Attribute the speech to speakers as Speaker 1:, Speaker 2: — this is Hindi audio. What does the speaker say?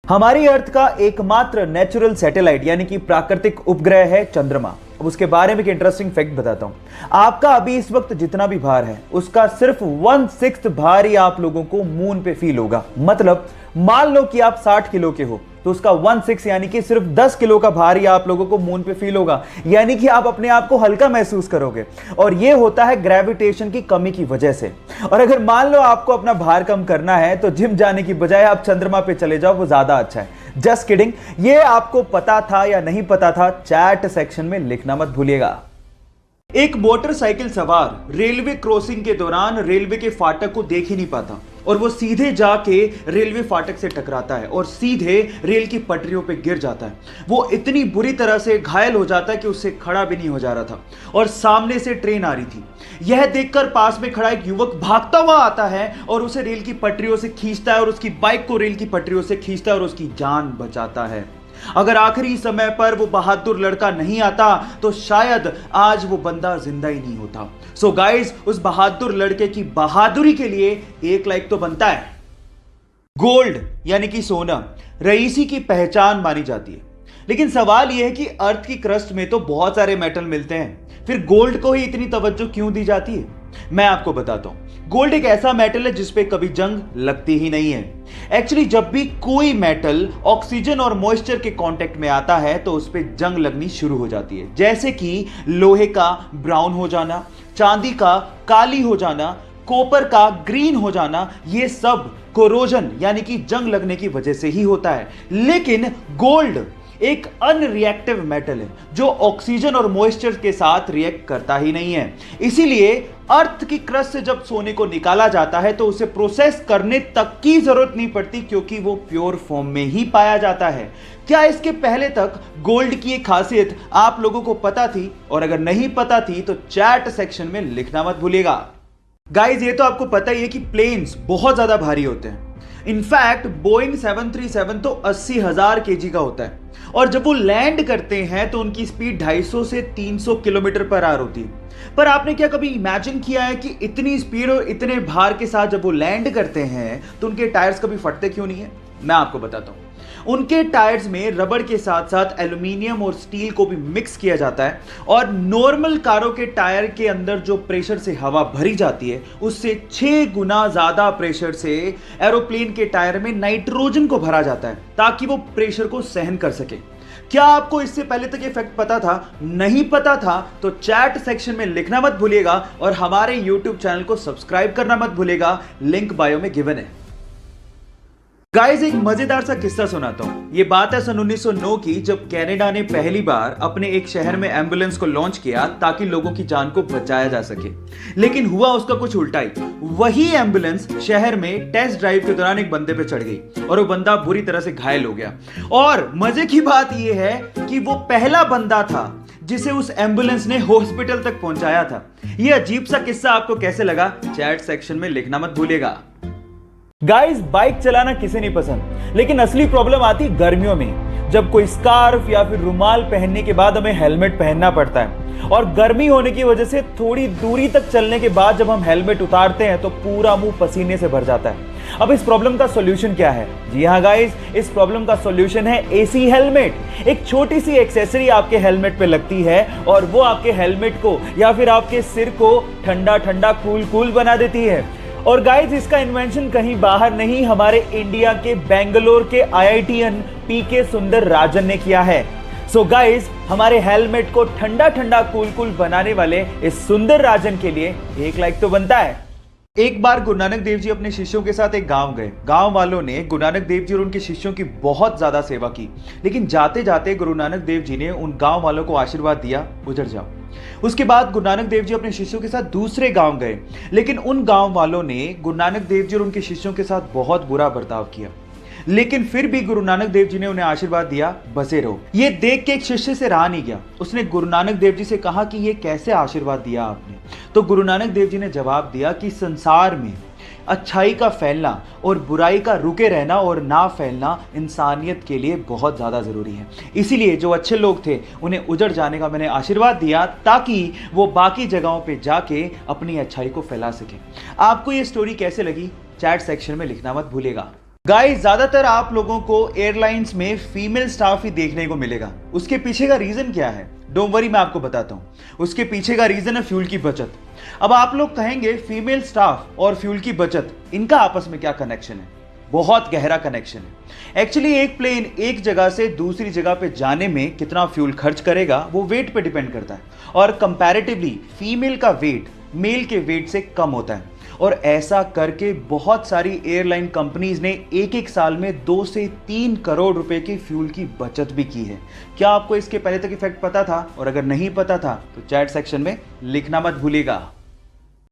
Speaker 1: हमारी अर्थ का एकमात्र नेचुरल सैटेलाइट यानी कि प्राकृतिक उपग्रह है चंद्रमा। अब उसके बारे में एक इंटरेस्टिंग फैक्ट बताता हूं। आपका अभी इस वक्त जितना भी भार है उसका सिर्फ 1/6 भार ही आप लोगों को मून पे फील होगा। मतलब मान लो कि आप 60 किलो के हो तो उसका 1/6 यानी कि सिर्फ 10 किलो का भार ही आप लोगों को मून पे फील होगा, यानी कि आप अपने आप को हल्का महसूस करोगे। और यह होता है ग्रेविटेशन की कमी की वजह से। और अगर मान लो आपको अपना भार कम करना है तो जिम जाने की बजाय आप चंद्रमा पे चले जाओ, वो ज्यादा अच्छा है। Just kidding. ये आपको पता था या नहीं पता था, चैट सेक्शन में लिखना मत भूलिएगा। एक मोटरसाइकिल सवार रेलवे क्रॉसिंग के दौरान रेलवे के फाटक को देख ही नहीं पाता और वो सीधे जाके रेलवे फाटक से टकराता है और सीधे रेल की पटरियों पे गिर जाता है। वो इतनी बुरी तरह से घायल हो जाता है कि उससे खड़ा भी नहीं हो जा रहा था और सामने से ट्रेन आ रही थी। यह देखकर पास में खड़ा एक युवक भागता हुआ आता है और उसे रेल की पटरियों से खींचता है और उसकी बाइक को रेल की पटरियों से खींचता है और उसकी जान बचाता है। अगर आखिरी समय पर वो बहादुर लड़का नहीं आता तो शायद आज वो बंदा जिंदा ही नहीं होता। सो गाइस, उस बहादुर लड़के की बहादुरी के लिए एक लाइक तो बनता है। गोल्ड यानी कि सोना रईसी की पहचान मानी जाती है, लेकिन सवाल यह है कि अर्थ की क्रस्ट में तो बहुत सारे मेटल मिलते हैं, फिर गोल्ड को ही इतनी तवज्जो क्यों दी जाती है? मैं आपको बताता हूं। गोल्ड एक ऐसा मेटल है जिसपे कभी जंग लगती ही नहीं है। एक्चुअली जब भी कोई मेटल ऑक्सीजन और मॉइस्चर के कांटेक्ट में आता है तो उस पे जंग लगनी शुरू हो जाती है, जैसे कि लोहे का ब्राउन हो जाना, चांदी का काली हो जाना, कॉपर का ग्रीन हो जाना। ये सब कोरोजन यानी कि जंग लगने की वजह से ही होता है। लेकिन गोल्ड एक अनरिएक्टिव मेटल है जो ऑक्सीजन और मॉइस्चर के साथ रिएक्ट करता ही नहीं है। इसीलिए अर्थ की क्रस्ट से जब सोने को निकाला जाता है तो उसे प्रोसेस करने तक की जरूरत नहीं पड़ती, क्योंकि वो प्योर फॉर्म में ही पाया जाता है। क्या इसके पहले तक गोल्ड की एक खासियत आप लोगों को पता थी? और अगर नहीं पता थी तो चैट सेक्शन में लिखना मत भूलिएगा। गाइस, ये तो आपको पता ही है कि प्लेन्स बहुत ज्यादा भारी होते हैं। इनफैक्ट बोइंग 737 तो 80,000 केजी का होता है और जब वो लैंड करते हैं तो उनकी स्पीड 250 से 300 किलोमीटर पर आवर होती है। पर आपने क्या कभी इमेजिन किया है कि इतनी स्पीड और इतने भार के साथ जब वो लैंड करते हैं तो उनके टायर्स कभी फटते क्यों नहीं है? मैं आपको बताता हूं। उनके टायर्स में रबड़ के साथ साथ एल्यूमिनियम और स्टील को भी मिक्स किया जाता है और नॉर्मल कारों के टायर के अंदर जो प्रेशर से हवा भरी जाती है उससे 6 गुना ज्यादा प्रेशर से एरोप्लेन के टायर में नाइट्रोजन को भरा जाता है ताकि वो प्रेशर को सहन कर सके। क्या आपको इससे पहले तक ये फैक्ट पता था? नहीं पता था तो चैट सेक्शन में लिखना मत भूलिएगा और हमारे YouTube चैनल को सब्सक्राइब करना मत भूलिएगा, लिंक बायो में गिवन है। गाइस, एक मजेदार सा किस्सा सुनाता हूं। ये बात है सन 1909 की, जब कनाडा ने पहली बार अपने एक शहर में एम्बुलेंस को लॉन्च किया ताकि लोगों की जान को बचाया जा सके। लेकिन हुआ उसका कुछ उल्टा ही। वही एम्बुलेंस शहर में टेस्ट ड्राइव के दौरान एक बंदे पे चढ़ गई और वो बंदा बुरी तरह से घायल हो गया। और मजे की बात यह है कि वो पहला बंदा था जिसे उस एम्बुलेंस ने हॉस्पिटल तक पहुंचाया था। यह अजीब सा किस्सा आपको कैसे लगा? चैट सेक्शन में लिखना मत भूलिएगा। गाइस, बाइक चलाना किसे नहीं पसंद, लेकिन असली प्रॉब्लम आती गर्मियों में, जब कोई स्कार्फ या फिर रुमाल पहनने के बाद हमें हेलमेट पहनना पड़ता है और गर्मी होने की वजह से थोड़ी दूरी तक चलने के बाद जब हम हेलमेट उतारते हैं तो पूरा मुंह पसीने से भर जाता है। अब इस प्रॉब्लम का सॉल्यूशन क्या है? जी हाँ गाइस, इस प्रॉब्लम का सॉल्यूशन है एसी हेलमेट। एक छोटी सी एक्सेसरी आपके हेलमेट पे लगती है और वो आपके हेलमेट को या फिर आपके सिर को ठंडा ठंडा कूल कूल बना देती है। और गाइस, इसका इन्वेंशन कहीं बाहर नहीं, हमारे इंडिया के बेंगलोर के आईआईटीएन पीके सुंदर राजन ने किया है। सो गाइस, हमारे हेलमेट को ठंडा ठंडा कूल कूल बनाने वाले इस सुंदर राजन के लिए एक लाइक तो बनता है। एक बार गुरु नानक देव जी अपने शिष्यों के साथ एक गांव गए। गांव वालों ने गुरु नानक देव जी और उनके शिष्यों की बहुत ज्यादा सेवा की, लेकिन जाते जाते गुरु नानक देव जी ने उन गांव वालों को आशीर्वाद दिया, उजड़ जाओ। उसके बाद गुरु नानक देव जी अपने शिष्यों के साथ दूसरे गांव गए, लेकिन उन गांव वालों ने गुरु नानक देव जी और उनके शिष्यों के साथ बहुत बुरा बर्ताव किया। लेकिन फिर भी गुरु नानक देव जी ने उन्हें आशीर्वाद दिया, बसे रहो। ये देख के एक शिष्य से रहा नहीं गया। उसने गुरु नानक देव जी से कहा कि ये कैसे आशीर्वाद दिया आपने? तो गुरु नानक देव जी ने जवाब दिया कि संसार में अच्छाई का फैलना और बुराई का रुके रहना और ना फैलना इंसानियत के लिए बहुत ज़्यादा ज़रूरी है। इसीलिए जो अच्छे लोग थे उन्हें उजड़ जाने का मैंने आशीर्वाद दिया ताकि वो बाकी जगहों पे जाके अपनी अच्छाई को फैला सके। आपको ये स्टोरी कैसे लगी? चैट सेक्शन में लिखना मत भूलिएगा। गाइस, ज्यादातर आप लोगों को एयरलाइंस में फीमेल स्टाफ ही देखने को मिलेगा। उसके पीछे का रीजन क्या है? डोंट वरी, मैं आपको बताता हूं। उसके पीछे का रीजन है फ्यूल की बचत। अब आप लोग कहेंगे फीमेल स्टाफ और फ्यूल की बचत, इनका आपस में क्या कनेक्शन है? बहुत गहरा कनेक्शन है। एक्चुअली एक प्लेन एक जगह से दूसरी जगह पे जाने में कितना फ्यूल खर्च करेगा वो वेट पे डिपेंड करता है, और कंपैरेटिवली फीमेल का वेट मेल के वेट से कम होता है। और ऐसा करके बहुत सारी एयरलाइन कंपनीज ने एक एक साल में 2 से 3 करोड़ रुपए की फ्यूल की बचत भी की है। क्या आपको इसके पहले तक इफेक्ट पता था? और अगर नहीं पता था तो चैट सेक्शन में लिखना मत भूलिएगा।